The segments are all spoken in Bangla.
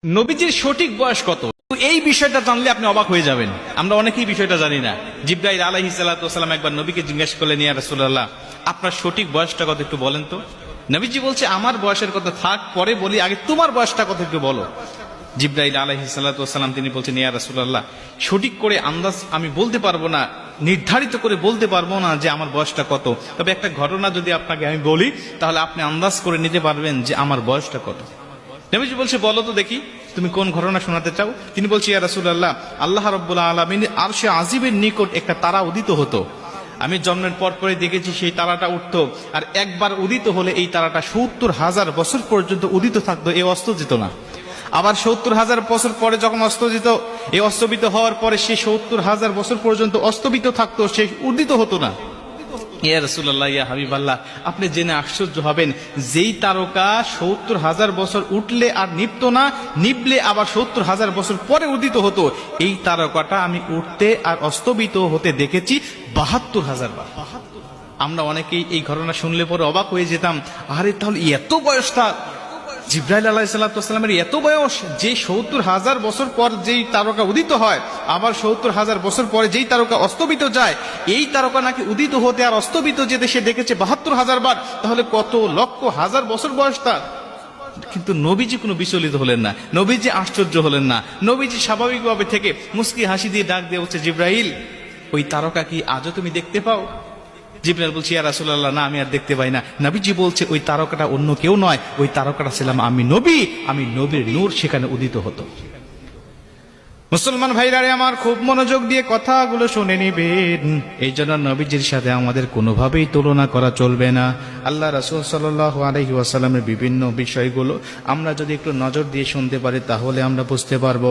নবীজির সঠিক বয়স কত, এই বিষয়টা জানলে আপনি অবাক হয়ে যাবেন। আমরা অনেকেই বিষয়টা জানি না। জিবরাইল আলাইহিস সালাতু ওয়াস সালাম একবার নবীকে জিজ্ঞেস করলেন, ইয়া রাসূলুল্লাহ, আপনার সঠিক বয়সটা কত একটু বলেন তো। নবীজি বলছে, আমার বয়সের কথা থাক, পরে বলি, আগে তোমার বয়সটা কত একটু বলো। জিবরাইল আলাইহিস সালাতু ওয়াস সালাম তিনি বলছেন, ইয়া রাসূলুল্লাহ, সঠিক করে আন্দাজ আমি বলতে পারবো না, নির্ধারিত করে বলতে পারবো না যে আমার বয়সটা কত। তবে একটা ঘটনা যদি আপনাকে আমি বলি, তাহলে আপনি আন্দাজ করে নিতে পারবেন যে আমার বয়সটা কত। নবীজি বলছে, বলো তো দেখি, তুমি কোন ঘটনা শোনাতে চাও। তিনি বলছে, ইয়া রাসূলুল্লাহ, আল্লাহ রাব্বুল আলামিন আরশে আজিমের নিকট একটা তারা উদিত হতো। আমি জন্মের পর পরে দেখেছি সেই তারাটা উঠতো, আর একবার উদিত হলে এই তারাটা ৭০,০০০ বছর পর্যন্ত উদিত থাকতো, এ অস্ত যেত না। আবার ৭০,০০০ বছর পরে যখন অস্ত যেত, এই অস্তবিত হওয়ার পরে সে ৭০,০০০ বছর পর্যন্ত অস্তবিত থাকতো, সে উদিত হতো না। ইয়া রাসূলুল্লাহ, ইয়া হাবিবাল্লাহ, আপনি জেনে আশ্চর্য হবেন, যেই তারকা ৭০,০০০ বছর উঠলে আর নিভতো না, নিভলে আবার ৭০,০০০ বছর পরে উদিত হতো, এই তারকাটা আমি উঠতে আর অস্তবিত হতে দেখেছি ৭২,০০০ বার। আমরা অনেকেই এই ঘটনা শুনলে পরে অবাক হয়ে যেতাম, আরে তাহলে এত বয়স তার, জিবরাইল আলাইহিস সালাতু ওয়াস সালামের এত বয়স, যে ৭০,০০০ বছর পর যেই তারকা উদিত হয়, আবার ৭০,০০০ বছর পরে যেই তারকা অস্তবিত যায়, এই তারকা নাকি উদিত হতে আর অস্তবিত যেতে সে দেখেছে ৭২,০০০ বার। তাহলে কত লক্ষ হাজার বছর বয়স তার। কিন্তু নবীজি কোনো বিচলিত হলেন না, নবীজি আশ্চর্য হলেন না। নবীজি স্বাভাবিকভাবে থেকে মুস্কি হাসি দিয়ে ডাক দিয়ে বলছে, জিবরাইল, ওই তারকা কি আজও তুমি দেখতে পাও? জিবরাইল বলছে, ইয়া রাসূলুল্লাহ, না, আমি আর দেখতে পাই না। নবীজি বলছে, ওই তারকাটা অন্য কেউ নয়, ওই তারকাটা ছিলাম আমি নবী, আমি নবীর নূর সেখানে উদিত হতো। মুসলমান ভাইরা আমার, খুব মনোযোগ দিয়ে কথাগুলো শুনে নিবেন। এই জন্য নবীজির সাথে আমাদের কোনোভাবেই তুলনা করা চলবে না। আল্লাহ রাসূল সাল্লাল্লাহু আলাইহি ওয়াসাল্লামের বিভিন্ন বিষয়গুলো আমরা যদি একটু নজর দিয়ে শুনতে পারি, তাহলে আমরা বুঝতে পারবো।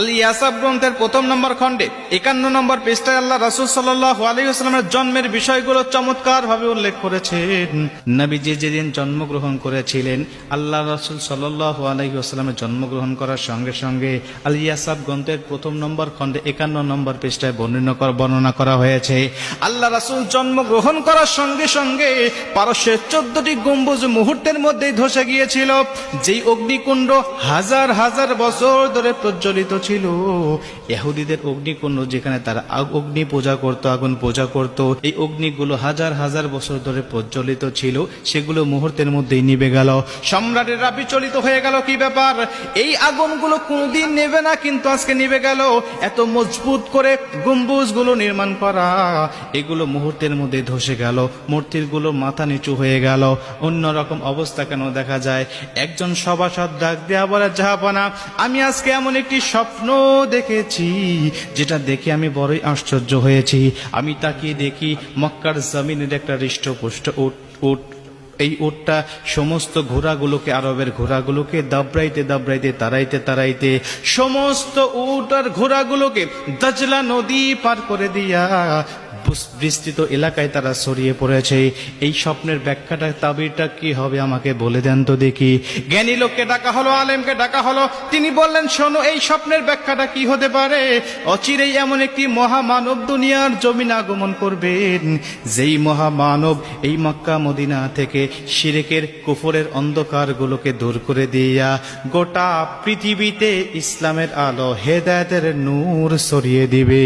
আল ইয়াসাব গ্রন্থের ১ম নম্বর খণ্ডে ৫১ নম্বর পৃষ্ঠায় আল্লাহ রাসূল সাল্লাল্লাহু আলাইহি ওয়াসাল্লামের জন্মের বিষয়গুলো চমৎকার ভাবে উল্লেখ করেছেন। নবীজি যেদিন জন্মগ্রহণ করেছিলেন, আল্লাহ রাসূল সাল্লাল্লাহু আলাইহি ওয়াসাল্লামের জন্মগ্রহণ করার সঙ্গে সঙ্গে আল ইয়াসাব গ্রন্থের ১ম নম্বর খণ্ডে ৫১ নম্বর পৃষ্ঠায় বর্ণনা করা হয়েছে, আল্লাহ রাসূল জন্মগ্রহণ করার সঙ্গে সঙ্গে পারস্যের ১৪টি গম্বুজ মুহূর্তের মধ্যেই ধসে গিয়েছিল। যেই অগ্নিকুণ্ড হাজার হাজার বছর ধরে প্রজ্বলিত ছিল, ইহুদিদের অগ্নিকুণ্ড, যেখানে তারা অগ্নি পূজা করত, আগুন পূজা করত, এই অগ্নিগুলো হাজার হাজার বছর ধরে প্রজ্বলিত ছিল, সেগুলো মুহূর্তের মধ্যেই নিভে গেল। সম্রাটেরা বিচলিত হয়ে গেল, কি ব্যাপার, এই আগুনগুলো কোনদিন নেবে না, কিন্তু আজকে নিভে গেল। এত মজবুত করে গম্বুজগুলো নির্মাণ করা, এগুলো মুহূর্তের মধ্যে ধসে গেল, মূর্তিগুলো মাথা নিচু হয়ে গেল। অন্যরকম অবস্থা কেন দেখা যায়? একজন সভাসদ ডাক দেয়া বলে, জাহাপনা, আমি আজকে এমন একটি স্বপ্ন দেখেছি, যেটা দেখে আমি বড়ই আশ্চর্য হয়েছি। আমি তাকিয়ে দেখি মক্কার জমিনের একটা হৃষ্টপুষ্ট উট, এই উটটা সমস্ত ঘোড়াগুলোকে, আরবের ঘোড়াগুলোকে দাবড়াইতে দাবড়াইতে, তাড়াইতে তাড়াইতে সমস্ত উট আর ঘোড়াগুলোকে দাজলা নদী পার করে দিয়া বিস্তৃত এলাকায় তারা ছড়িয়ে পড়েছে। এই স্বপ্নের ব্যাখ্যাটা, তাবিরটা কি হবে আমাকে বলে দেন তো দেখি। জ্ঞানী লোককে ডাকা হলো, আলেমকে ডাকা হলো। তিনি বললেন, শোনো, এই স্বপ্নের ব্যাখ্যাটা কি হতে পারে? অচিরেই এমন একটি মহামানব দুনিয়ার জমিন আগমন করবেন, যেই মহামানব এই মক্কা মদিনা থেকে শিরকের, কুফরের অন্ধকারগুলোকে দূর করে দিয়া গোটা পৃথিবীতে ইসলামের আলো, হেদায়েতের নূর ছড়িয়ে দিবে।